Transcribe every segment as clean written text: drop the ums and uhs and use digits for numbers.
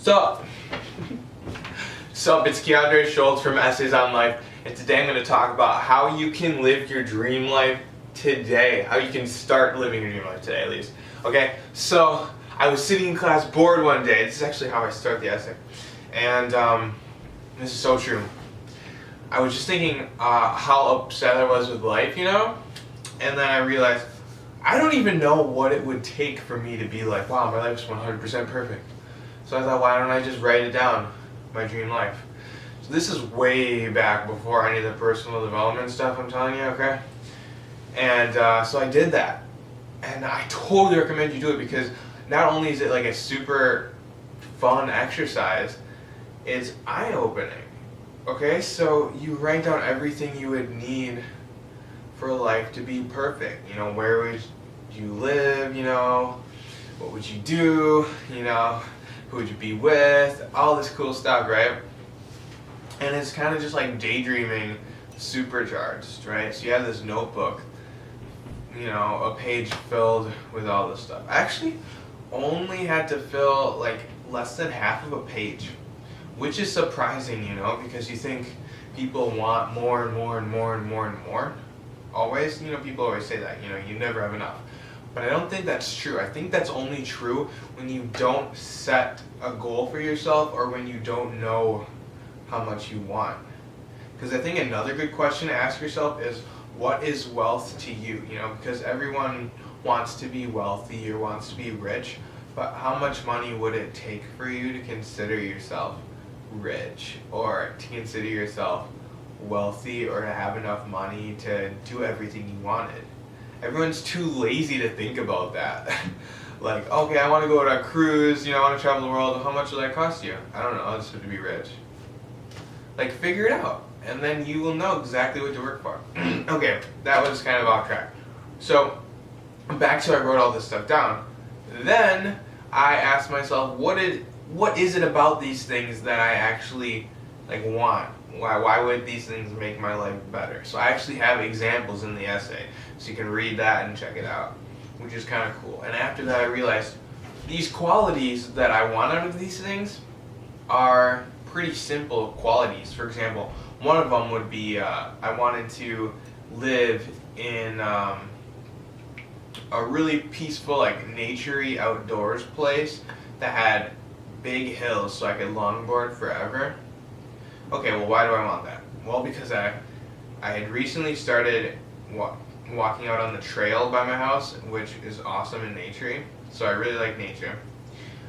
Sup? Sup, it's Keandre Schultz from Essays on Life, and today I'm going to talk about how you can live your dream life today. How you can start living your dream life today, at least. Okay, so I was sitting in class bored one day. This is actually how I start the essay. And this is so true. I was just thinking how upset I was with life, And then I realized I don't even know what it would take for me to be like, wow, my life is 100% perfect. So I thought, why don't I just write it down, my dream life? So this is way back before any of the personal development stuff I'm telling you, okay? And so I did that. And I totally recommend you do it because not only is it like a super fun exercise, it's eye-opening. Okay, so you write down everything you would need for life to be perfect. Where would you live, what would you do, who would you be with, all this cool stuff, right? And it's kind of just like daydreaming supercharged, right? So you have this notebook, a page filled with all this stuff. I actually only had to fill like less than half of a page, which is surprising, because you think people want more and more and more and more and more. Always, people always say that, you never have enough. But I don't think that's true. I think that's only true when you don't set a goal for yourself or when you don't know how much you want. Because I think another good question to ask yourself is, what is wealth to you? Because everyone wants to be wealthy or wants to be rich, but how much money would it take for you to consider yourself rich or to consider yourself wealthy or to have enough money to do everything you wanted? Everyone's too lazy to think about that. Like, okay, I want to go on a cruise, I want to travel the world. How much will that cost you? I don't know, I just have to be rich. Like, figure it out, and then you will know exactly what to work for. Okay, that was kind of off track. So, back to I wrote all this stuff down. Then, I asked myself, what is it about these things that I actually, want? Why would these things make my life better? So I actually have examples in the essay, so you can read that and check it out, which is kind of cool. And after that I realized these qualities that I want out of these things are pretty simple qualities. For example, one of them would be I wanted to live in a really peaceful, nature-y outdoors place that had big hills so I could longboard forever. Okay, well, why do I want that? Well, because I had recently started walking out on the trail by my house, which is awesome and nature-y, so I really like nature.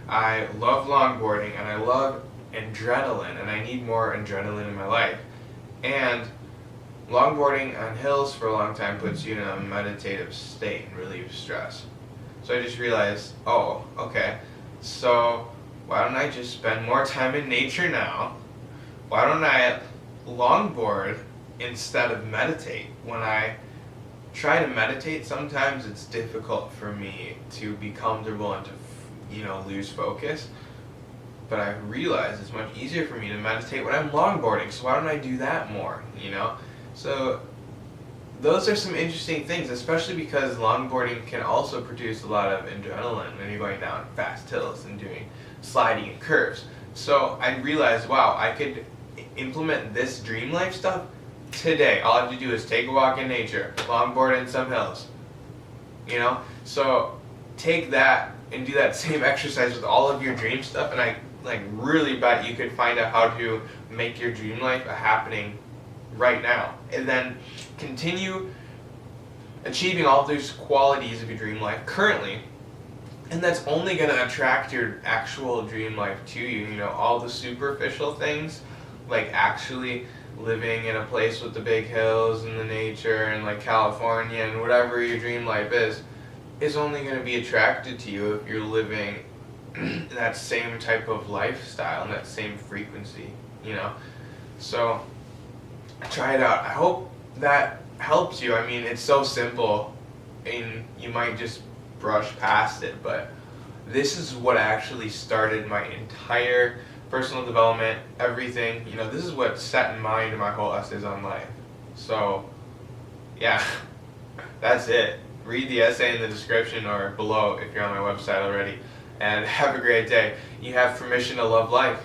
I love longboarding, and I love adrenaline, and I need more adrenaline in my life. And longboarding on hills for a long time puts you in a meditative state and relieves stress. So I just realized, oh, okay, so why don't I just spend more time in nature now? Why don't I longboard instead of meditate? When I try to meditate, sometimes it's difficult for me to be comfortable and to, lose focus. But I realize it's much easier for me to meditate when I'm longboarding, so why don't I do that more, So those are some interesting things, especially because longboarding can also produce a lot of adrenaline when you're going down fast hills and doing sliding and curves. So I realized, wow, I could implement this dream life stuff today. All I have to do is take a walk in nature, longboard in some hills. So take that and do that same exercise with all of your dream stuff, and I really bet you could find out how to make your dream life a happening right now. And then continue achieving all those qualities of your dream life currently. And that's only going to attract your actual dream life to you, all the superficial things, like actually living in a place with the big hills and the nature and California and whatever your dream life is only going to be attracted to you if you're living that same type of lifestyle and that same frequency, So try it out. I hope that helps you. I mean, it's so simple and you might just brush past it, but this is what actually started my entire personal development, everything. This is what set in mind my whole Essays on Life. So yeah, that's it. Read the essay in the description or below if you're on my website already. and have a great day. You have permission to love life.